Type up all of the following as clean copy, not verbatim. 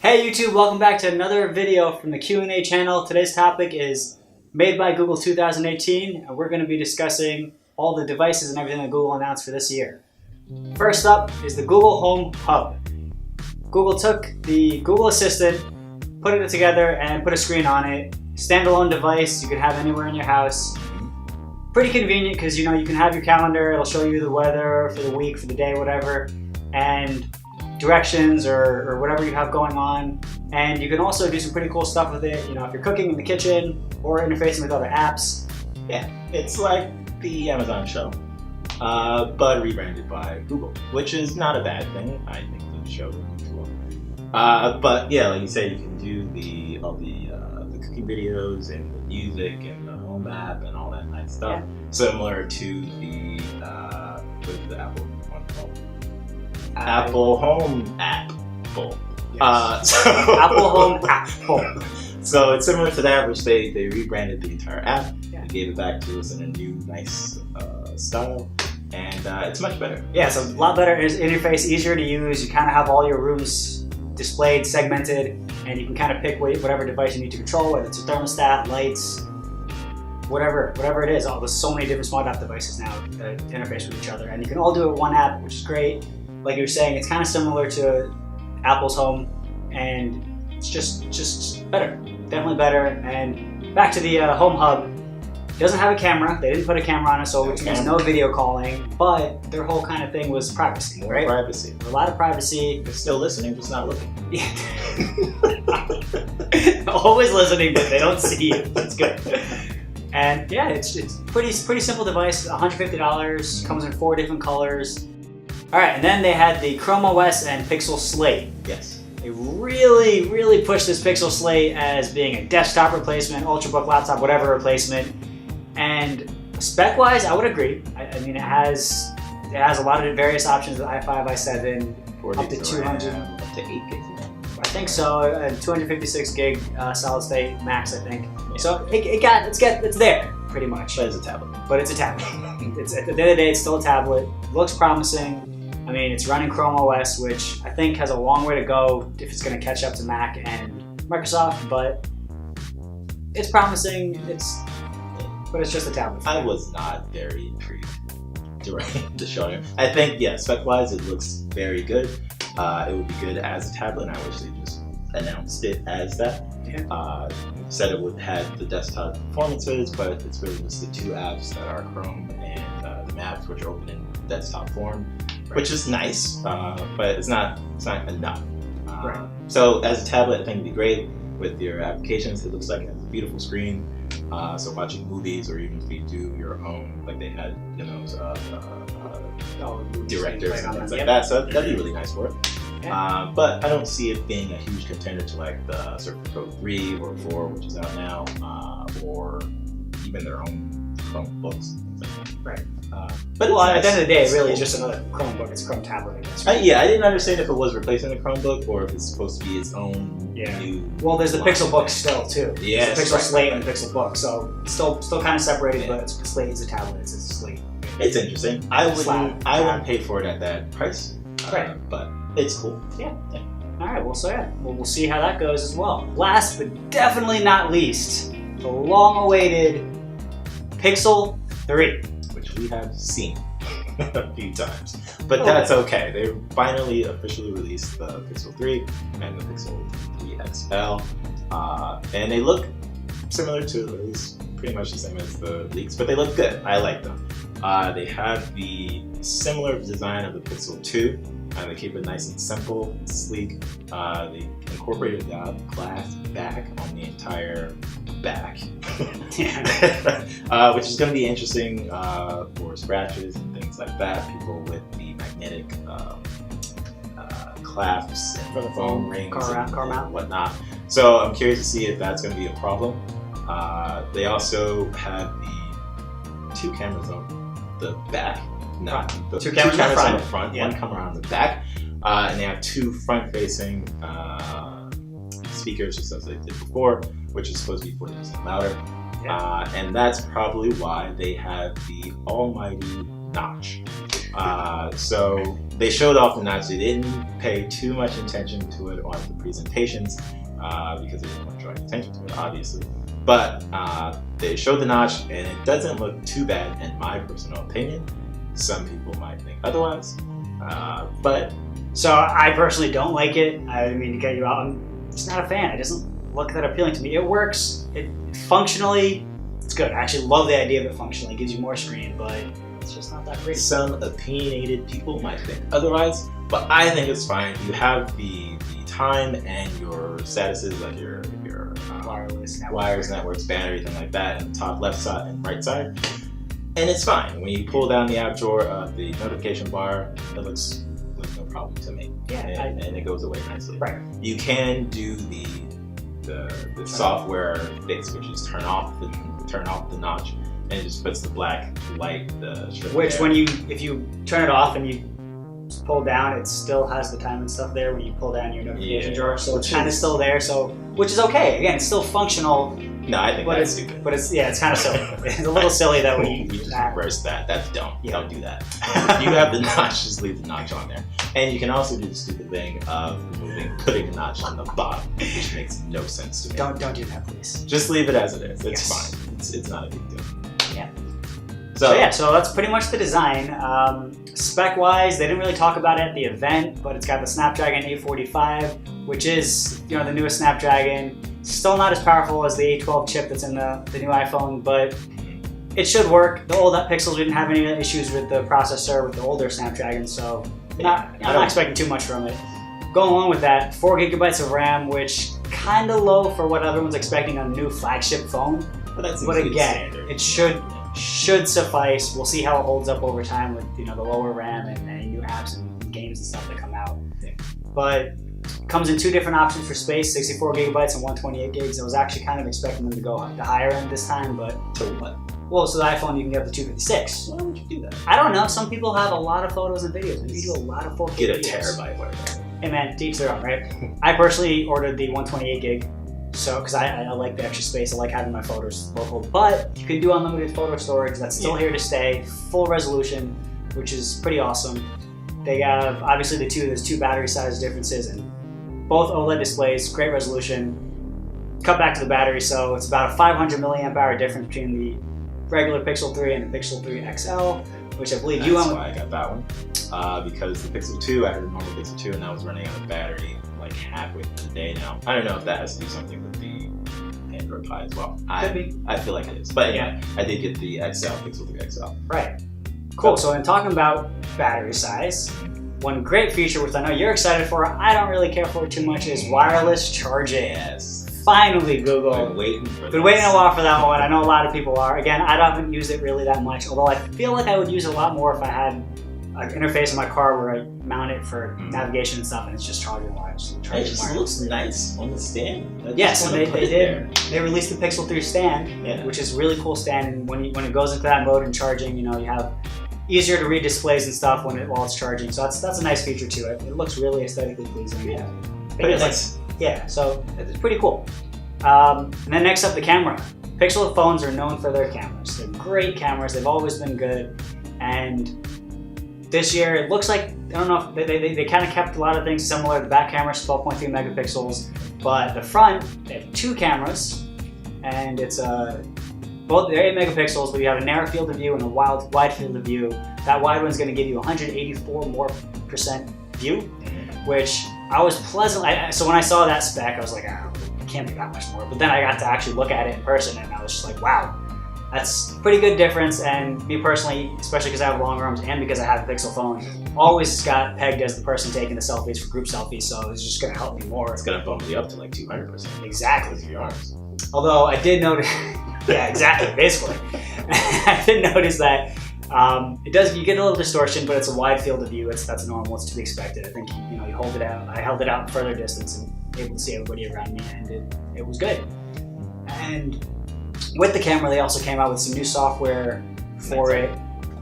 Hey YouTube, welcome back to another video from the Q&A channel. Today's topic is Made by Google 2018, and we're going to be discussing all the devices and everything that Google announced for this year. First up is the Google Home Hub. Google took the Google Assistant, put it together, and put a screen on it. Standalone device you can have anywhere in your house. Pretty convenient because you can have your calendar, it'll show you the weather for the week, for the day, whatever, and directions or whatever you have going on. And you can also do some pretty cool stuff with it, if you're cooking in the kitchen or interfacing with other apps. Yeah, it's like the Amazon show, but rebranded by Google, which is not a bad thing. I think the show works well. But yeah, like you said, you can do all the cooking videos and the music and the home app and all that nice stuff, similar to the with the Apple one called Apple Home app. Yes. Apple Home Apple. So it's similar to that, which they rebranded the entire app. They gave it back to us in a new, nice style, and it's much better. Yeah, it's a lot better interface, easier to use. You kind of have all your rooms displayed, segmented, and you can kind of pick whatever device you need to control, whether it's a thermostat, lights, whatever it is. There's so many different smart app devices now that interface with each other, and you can all do it with one app, which is great. Like you were saying, it's kind of similar to Apple's Home, and it's just better, definitely better. And back to the Home Hub, it doesn't have a camera. They didn't put a camera on it, so which means no video calling. But their whole kind of thing was privacy, right? Privacy. A lot of privacy. They're still listening, just not looking. Yeah. Always listening, but they don't see you. That's good. And yeah, it's pretty simple device. $150. Comes in 4 different colors. All right, and then they had the Chrome OS and Pixel Slate. Yes. They really pushed this Pixel Slate as being a desktop replacement, Ultrabook laptop, whatever replacement. And spec-wise, I would agree. I mean, it has a lot of various options: the i5, i7, up to 200, up to 8 gigs. I think so, and 256 gig solid state max, I think. Yeah. So it's there pretty much. But it's a tablet. It's at the end of the day, it's still a tablet. Looks promising. I mean, it's running Chrome OS, which I think has a long way to go if it's going to catch up to Mac and Microsoft, but it's promising. But it's just a tablet. I was not very intrigued during the show. I think, spec-wise, it looks very good. It would be good as a tablet, and I wish they just announced it as that. Yeah. Said it would have the desktop performances, but it's really just the 2 apps that are Chrome and the maps, which are open in desktop form, which is nice, but it's not enough. Right. So as a tablet, I think it'd be great with your applications. It looks like it has a beautiful screen. So watching movies, or even if you do your own, like they had directors and things like that. So that'd be really nice for it. Yeah. But I don't see it being a huge contender to like the Surface Pro 3 or 4, which is out now, or even their own Chromebooks. Right. But at the end of the day, really, it's just another Chromebook. It's a Chrome tablet, I guess. Right? I didn't understand if it was replacing the Chromebook or if it's supposed to be its own new. Well, there's the Pixel Book still too. Yeah, the Pixel Slate and the Pixel Book, so still kind of separated. But Slate is a tablet. It's a Slate. It's interesting. I wouldn't pay for it at that price. Right. But it's cool. Yeah. All right. Well, we'll see how that goes as well. Last but definitely not least, the long-awaited Pixel 3. Which we have seen a few times, but that's okay. They finally officially released the Pixel 3 and the Pixel 3 XL, and they look similar to, at least pretty much the same as the leaks, but they look good. I like them. They have the similar design of the Pixel 2, and they keep it nice and simple and sleek. They incorporated the glass back on the entire back, which is going to be interesting for scratches and things like that. People with the magnetic clasps and for the phone rings car mount, whatnot. So I'm curious to see if that's going to be a problem. They also have the 2 cameras on the back. No, the 2 cameras on the front, 1 camera on the back, and they have 2 front-facing speakers, just as they did before, which is supposed to be 40% louder. And that's probably why they have the almighty notch So they showed off the notch. They didn't pay too much attention to it on the presentations because they didn't want to draw attention to it, obviously. But they showed the notch, and it doesn't look too bad in my personal opinion. Some people might think otherwise, but so I personally don't like it. I didn't mean to get you out. I'm just not a fan. It doesn't look that appealing to me. It works. It functionally, it's good. I actually love the idea of it functionally. It gives you more screen, but it's just not that great. Some opinionated people might think otherwise, but I think it's fine. You have the time and your statuses, like your wireless networks, band, everything like that, in the top left side and right side, and it's fine. When you pull down the app drawer of the notification bar, it looks like no problem to me. Yeah, and it goes away nicely. Right. You can do the software fix, which is turn off the notch, and it just puts the black light, the strip which there. if you turn it off and you pull down, it still has the time and stuff there when you pull down your notification drawer, so it's kind of still there. So, which is okay. Again, it's still functional. No, I think that's stupid. But it's kind of silly. It's a little silly that when you just reverse that. That's dumb. Yeah. Don't do that. If you have the notch, just leave the notch on there. And you can also do the stupid thing of putting the notch on the bottom, which makes no sense to me. Don't do that, please. Just leave it as it is. It's fine. It's not a big deal. Yeah. So that's pretty much the design. Spec-wise, they didn't really talk about it at the event, but it's got the Snapdragon 845, which is the newest Snapdragon. Still not as powerful as the A12 chip that's in the new iPhone, but it should work. The old Pixels didn't have any issues with the processor with the older Snapdragon, so I'm not expecting too much from it. Going along with that, 4 gigabytes of RAM, which kind of low for what everyone's expecting on a new flagship phone. But again, it should suffice. We'll see how it holds up over time with the lower RAM and any new apps and games and stuff that come out. Yeah. But comes in 2 different options for space, 64 gigabytes and 128 gigs. I was actually kind of expecting them to go the higher end this time, but to what? Well, so the iPhone, you can get the 256. Why would you do that? I don't know. Some people have a lot of photos and videos. Maybe you do a lot of 4K Get a videos. terabyte, whatever. Hey man, to each their own, right? I personally ordered the 128 gig, so because I like the extra space. I like having my photos local, but you can do unlimited photo storage. That's still here to stay. Full resolution, which is pretty awesome. They have obviously there's 2 battery size differences, and both OLED displays, great resolution. Cut back to the battery, so it's about a 500 milliamp hour difference between the regular Pixel 3 and the Pixel 3 XL, which I believe you own. That's why I got that one. Because the Pixel 2, I had a normal Pixel 2, and that was running out of battery like halfway through the day now. I don't know if that has to do something with the Android Pie as well. I feel like it is. But yeah, I did get the Pixel 3 XL. Right. Cool. So in talking about battery size, one great feature, which I know you're excited for, I don't really care for too much, is wireless charging. Yes. Finally, Google. Been waiting a while for that one. I know a lot of people are. Again, I haven't used it really that much, although I feel like I would use it a lot more if I had an interface in my car where I mount it for navigation and stuff, and it's just charging wireless. It just looks nice on the stand. Yes, and they did. They released the Pixel 3 stand, which is a really cool stand, and when it goes into that mode and charging, you have easier to read displays and stuff while it's charging. So that's a nice feature to it. It looks really aesthetically pleasing. Yeah, pretty nice. So it's pretty cool. And then next up, the camera. Pixel phones are known for their cameras. They're great cameras. They've always been good. And this year, it looks like, I don't know, if they kind of kept a lot of things similar. The back camera is 12.3 megapixels, but the front, they have 2 cameras, and it's both they're 8 megapixels, but you have a narrow field of view and a wide field of view. That wide one's going to give you 184% more view, which I was so when I saw that spec, I was like, oh, it can't be that much more. But then I got to actually look at it in person, and I was just like, wow, that's a pretty good difference. And me personally, especially because I have long arms and because I have a Pixel phone, always got pegged as the person taking the selfies for group selfies, so it's just going to help me more. It's going to bump me up to like 200%. Exactly. With your arms. Although I did notice, yeah, exactly, basically. I did notice that you get a little distortion, but it's a wide field of view. That's normal. It's to be expected. I think you hold it out. I held it out further distance and able to see everybody around me, and it was good. And with the camera, they also came out with some new software for it,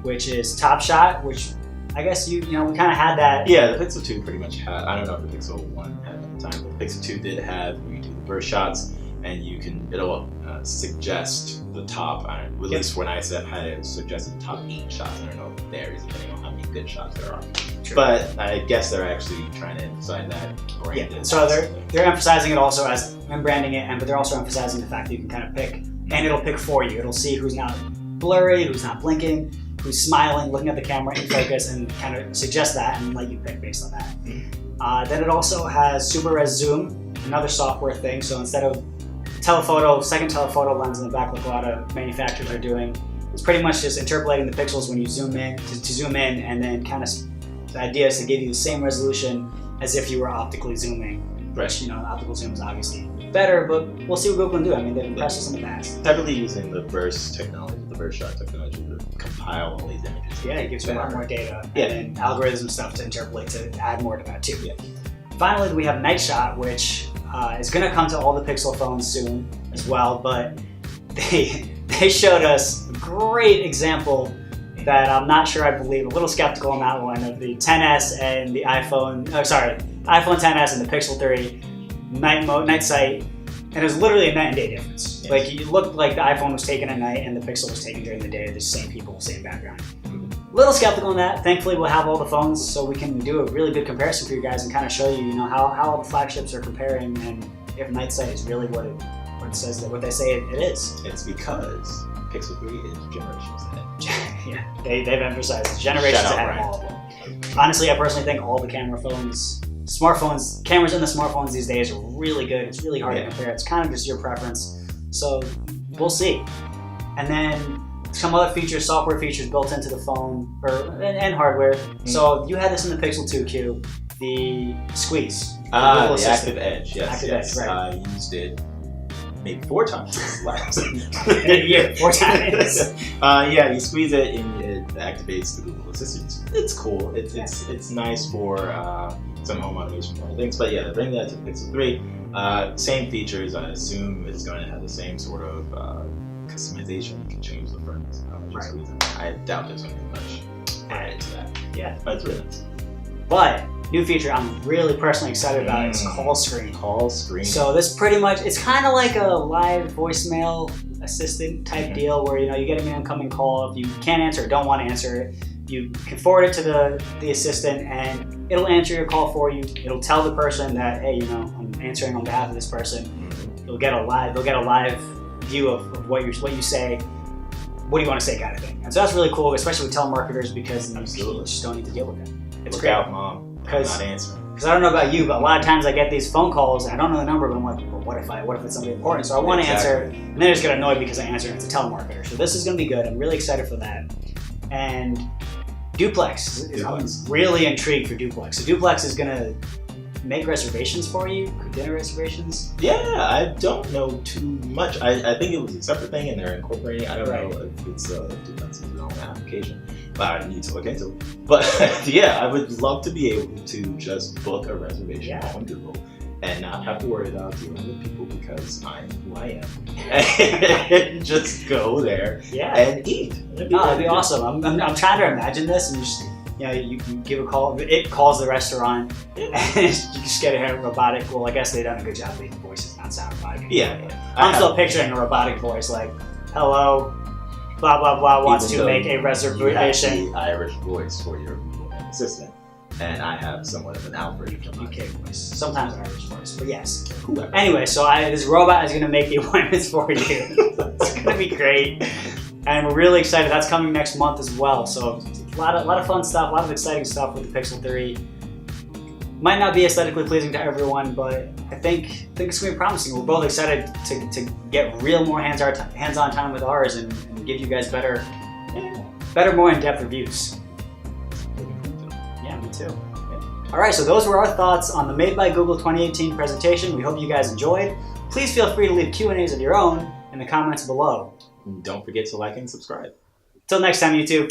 which is Top Shot, which I guess we kind of had that. Yeah, the Pixel 2 pretty much had. I don't know if the Pixel 1 had at the time, but the Pixel 2 did have where you do the burst shots, and it'll suggest the top. At least when I had it suggested the top 8 shots. I don't know if it varies depending on how many good shots there are. True. But I guess they're actually trying to emphasize that. Yeah. So they're emphasizing it also as and branding it, but they're also emphasizing the fact that you can kind of pick, and it'll pick for you. It'll see who's not blurry, who's not blinking, who's smiling, looking at the camera in focus, and kind of suggest that and let you pick based on that. Then it also has super res zoom, another software thing. So instead of second telephoto lens in the back like a lot of manufacturers are doing, it's pretty much just interpolating the pixels when you zoom in to zoom in, and then kind of the idea is to give you the same resolution as if you were optically zooming. Which, optical zoom is obviously better, but we'll see what Google can do. I mean, they've impressed us in the past. Heavily using the burst technology, the burst shot technology to compile all these images. Yeah, it gives you a lot more data and algorithm stuff to interpolate to add more to that too. Yeah. Finally, we have Night Shot, which is going to come to all the Pixel phones soon as well, but they showed us a great example that I'm not sure I believe, a little skeptical on that one, of the XS and the iPhone XS and the Pixel 3 night sight, and it was literally a night and day difference. Yes. Like, it looked like the iPhone was taken at night and the Pixel was taken during the day. The same people, same background. Little skeptical on that. Thankfully, we'll have all the phones, so we can do a really good comparison for you guys and kind of show you, how all the flagships are comparing, and if night sight is really what it says, what they say it is. It's because Pixel 3 is generations ahead. Yeah, they've emphasized generations ahead of all of them. Honestly, I personally think all the cameras in the smartphones these days are really good. It's really hard to compare. It's kind of just your preference. So we'll see. And then some other features, software features built into the phone and hardware. So you had this in the Pixel 2Q, the squeeze. The Active Edge. Yes. Right. I used it maybe 4 times last year. 4 times. You squeeze it and it activates the Google Assistant. It's cool. It's nice for some home automation kind of things. But yeah, bring that to Pixel 3. Same features. I assume it's going to have the same sort of customization. You can change the front. I doubt there's going to be much added to that. Yeah, but it's really nice. But new feature I'm really personally excited about is call screen. Call screen. So this pretty much, it's kind of like a live voicemail assistant type deal where you get an incoming call. If you can't answer or don't want to answer it, you can forward it to the assistant and it'll answer your call for you. It'll tell the person that, hey, I'm answering on behalf of this person. They'll get a live view of what you say. What do you want to say, kind of thing. And so that's really cool, especially with telemarketers, because you just don't need to deal with it. It's Look great. out, Mom. I'm not answering. Because I don't know about you, but a lot of times I get these phone calls and I don't know the number, but I'm like, well, what if it's something important? So I want to answer, and then I just get annoyed because I answer and it's a telemarketer. So this is going to be good. I'm really excited for that. And Duplex. I'm really intrigued for Duplex. So Duplex is going to make reservations for you, dinner reservations. Yeah, I don't know too much. I think it was a separate thing and they're incorporating. I don't know if it's Duplex's own application. I need to look into it. But yeah, I would love to be able to just book a reservation on Google and not have to worry about dealing with people because I'm who I am. And just go there and eat. It'd be awesome. I'm trying to imagine this and just, you give a call, it calls the restaurant, and you just get a robotic. Well, I guess they've done a good job making voices not sound robotic. Yeah. I'm still picturing a robotic voice like, hello, blah, blah, blah, wants to make a reservation. You have the Irish voice for your assistant, and I have somewhat of an Alfred UK voice. Sometimes an Irish voice, but yes. Whoever. Anyway, so this robot is going to make the appointments for you. It's going to be great. And we're really excited. That's coming next month as well. So a lot of fun stuff, a lot of exciting stuff with the Pixel 3. Might not be aesthetically pleasing to everyone, but I think it's going to be promising. We're both excited to get more hands-on time with ours and give you guys better, more in-depth reviews. Yeah, me too. All right, so those were our thoughts on the Made by Google 2018 presentation. We hope you guys enjoyed. Please feel free to leave Q&As of your own in the comments below. Don't forget to like and subscribe. Till next time, YouTube.